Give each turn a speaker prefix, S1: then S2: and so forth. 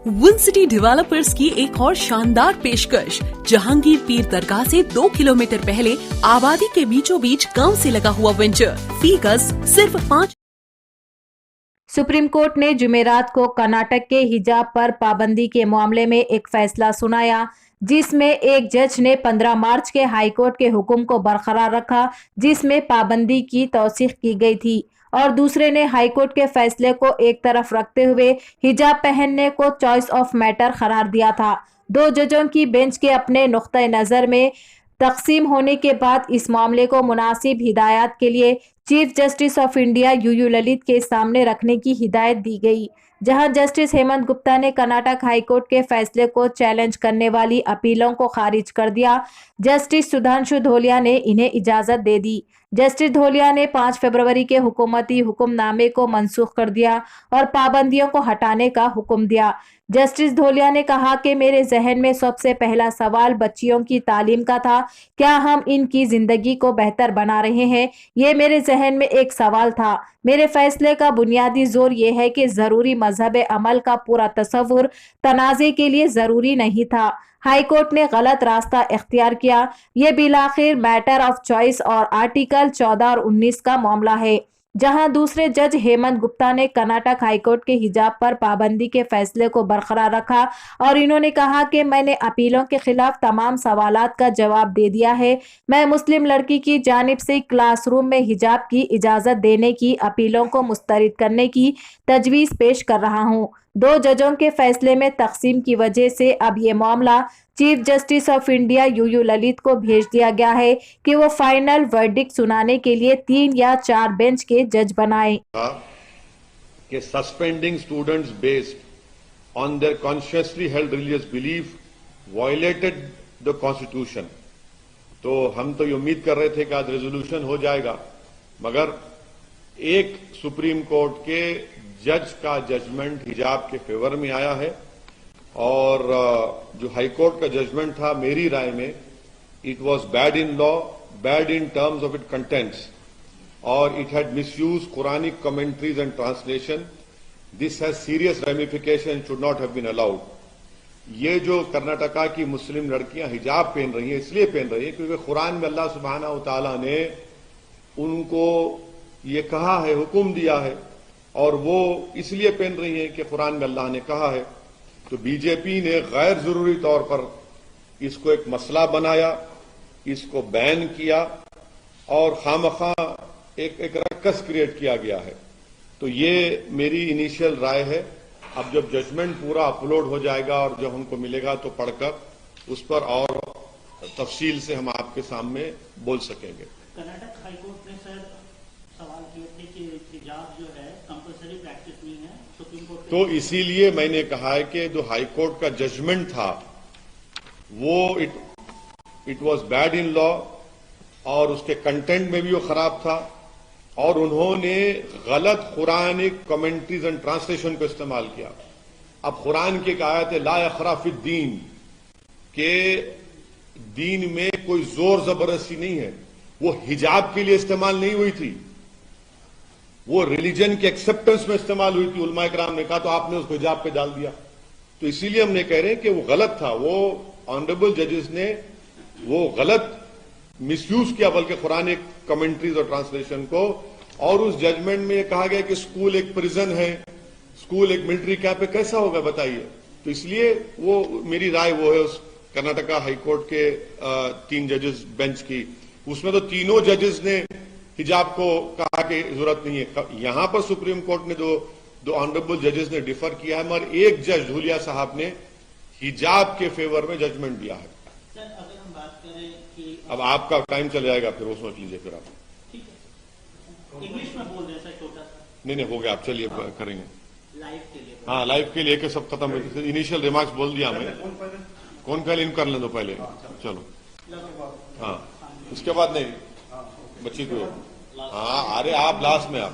S1: One city developers की एक और शानदार पेशकश। जहांगीर पीर दरगाह से 2 किलोमीटर पहले आबादी के बीचों बीच गांव से लगा हुआ वेंचर। फी गज सिर्फ 5।
S2: सुप्रीम कोर्ट ने जुमेरात को कर्नाटक के हिजाब पर पाबंदी के मामले में एक फैसला सुनाया, जिसमें एक जज ने 15 मार्च के हाईकोर्ट के हुक्म को बरकरार रखा, जिसमें पाबंदी की तौसीख की गई थी, और दूसरे ने हाईकोर्ट के फैसले को एक तरफ रखते हुए हिजाब पहनने को चॉइस ऑफ मैटर करार दिया था। 2 जजों की बेंच के अपने नुक्ते नज़र में तकसीम होने के बाद इस मामले को मुनासिब हिदायत के लिए Chief Justice of India U U Lalit के सामने रखने की हिदायत दी गई, जहां जस्टिस हेमंत गुप्ता ने कर्नाटक हाईकोर्ट के फैसले को चैलेंज करने वाली अपीलों को खारिज कर दिया। जस्टिस सुधांशु धोलिया ने इन्हें इजाजत दे दी। जस्टिस धोलिया ने 5 फरवरी के हुकूमती हुक्मनामे को मनसूख कर दिया और पाबंदियों को हटाने का हुक्म दिया। जस्टिस धोलिया ने कहा कि मेरे जहन में सबसे पहला सवाल बच्चियों की तालीम का था। क्या हम इनकी जिंदगी को बेहतर बना रहे हैं? ये मेरे जहन में एक सवाल था। मेरे फैसले का बुनियादी जोर ये है कि जरूरी मजहब अमल का पूरा तस्वुर तनाज़े के लिए जरूरी नहीं था। हाईकोर्ट ने गलत रास्ता इख्तियार किया। ये बिलाखिर मैटर ऑफ चॉइस और आर्टिकल 14 और 19 का मामला है, जहां दूसरे जज हेमंत गुप्ता ने कर्नाटक हाईकोर्ट के हिजाब पर पाबंदी के फैसले को बरकरार रखा और इन्होंने कहा कि मैंने अपीलों के खिलाफ तमाम सवालात का जवाब दे दिया है। मैं मुस्लिम लड़की की जानिब से क्लासरूम में हिजाब की इजाज़त देने की अपीलों को मुस्तरद करने की तजवीज़ पेश कर रहा हूँ। 2 जजों के फैसले में तकसीम की वजह से अब ये मामला Chief Justice of India U U Lalit को भेज दिया गया है कि वो फाइनल वर्डिक्ट सुनाने के लिए 3 या 4 बेंच के जज बनाए।
S3: कि suspending students based on their consciously held religious belief violated the constitution. तो हम तो ये उम्मीद कर रहे थे कि आज रेजोल्यूशन हो जाएगा, मगर एक सुप्रीम कोर्ट के जज का जजमेंट हिजाब के फेवर में आया है और जो हाईकोर्ट का जजमेंट था, मेरी राय में it was bad in law, bad in terms of it contents, और it had misuse Quranic commentaries and translation. This has serious ramification, should not have been allowed. ये जो कर्नाटका की मुस्लिम लड़कियां हिजाब पहन रही हैं, इसलिए पहन रही हैं क्योंकि कुरान में अल्लाह सुब्हानहू तआला ने उनको ये कहा है, हुक्म दिया है, और वो इसलिए पहन रही हैं कि कुरान में अल्लाह ने कहा है। तो बीजेपी ने गैर जरूरी तौर पर इसको एक मसला बनाया, इसको बैन किया और खामखा एक रक्कस क्रिएट किया गया है। तो ये मेरी इनिशियल राय है। अब जब जजमेंट पूरा अपलोड हो जाएगा और जब हमको मिलेगा तो पढ़कर उस पर और तफसील से हम आपके सामने बोल सकेंगे।
S4: कर्नाटक हाईकोर्ट ने सर सवाल किए थे कि हिजाब जो है कंपल्सरी प्रैक्टिस नहीं है, सुप्रीम कोर्ट
S3: तो इसीलिए मैंने कहा है कि जो हाईकोर्ट का जजमेंट था वो it was bad in law और उसके कंटेंट में भी वो खराब था, और उन्होंने गलत कुरानिक कमेंट्रीज एंड ट्रांसलेशन को इस्तेमाल किया। अब कुरान की एक आयत है, ला यखरा फिद दीन, के दीन में कोई जोर जबरदस्ती नहीं है। वो हिजाब के लिए इस्तेमाल नहीं हुई थी, वो रिलीजन के एक्सेप्टेंस में इस्तेमाल हुई थी। उलमा इकराम ने कहा तो आपने उसको हिजाब पे डाल दिया। तो इसीलिए हमने कह रहे हैं कि वो गलत था। वो ऑनरेबल जजेस ने वो गलत मिसयूज किया, बल्कि कुरानिक कमेंट्रीज और ट्रांसलेशन को। और उस जजमेंट में कहा गया कि स्कूल एक प्रिजन है, स्कूल एक मिलिट्री कैंप है, कैसा होगा बताइए। तो इसलिए वो मेरी राय वो है उस कर्नाटका हाईकोर्ट के 3 जजेस बेंच की। उसमें तो तीनों जजेस ने हिजाब को कहा कि जरूरत नहीं है। यहां पर सुप्रीम कोर्ट ने दो ऑनरेबल जजेस ने डिफर किया है, मगर एक जज धूलिया साहब ने हिजाब के फेवर में जजमेंट दिया है।
S4: सर अगर हम बात करें कि
S3: अब आपका टाइम चल जाएगा, फिर वो सोच लीजिए फिर आप।
S4: ठीक है, इंग्लिश में बोल दें सर छोटा सा।
S3: नहीं हो गया, आप चलिए करेंगे
S4: लाइव के लिए।
S3: हाँ, लाइव के लिए के सब खत्म हो। इनिशियल रिमार्क्स बोल दिया हमें। कौन पहले इन कर लें तो पहले चलो। हाँ, उसके बाद नहीं बच्ची को। हाँ, अरे आप लास्ट में आप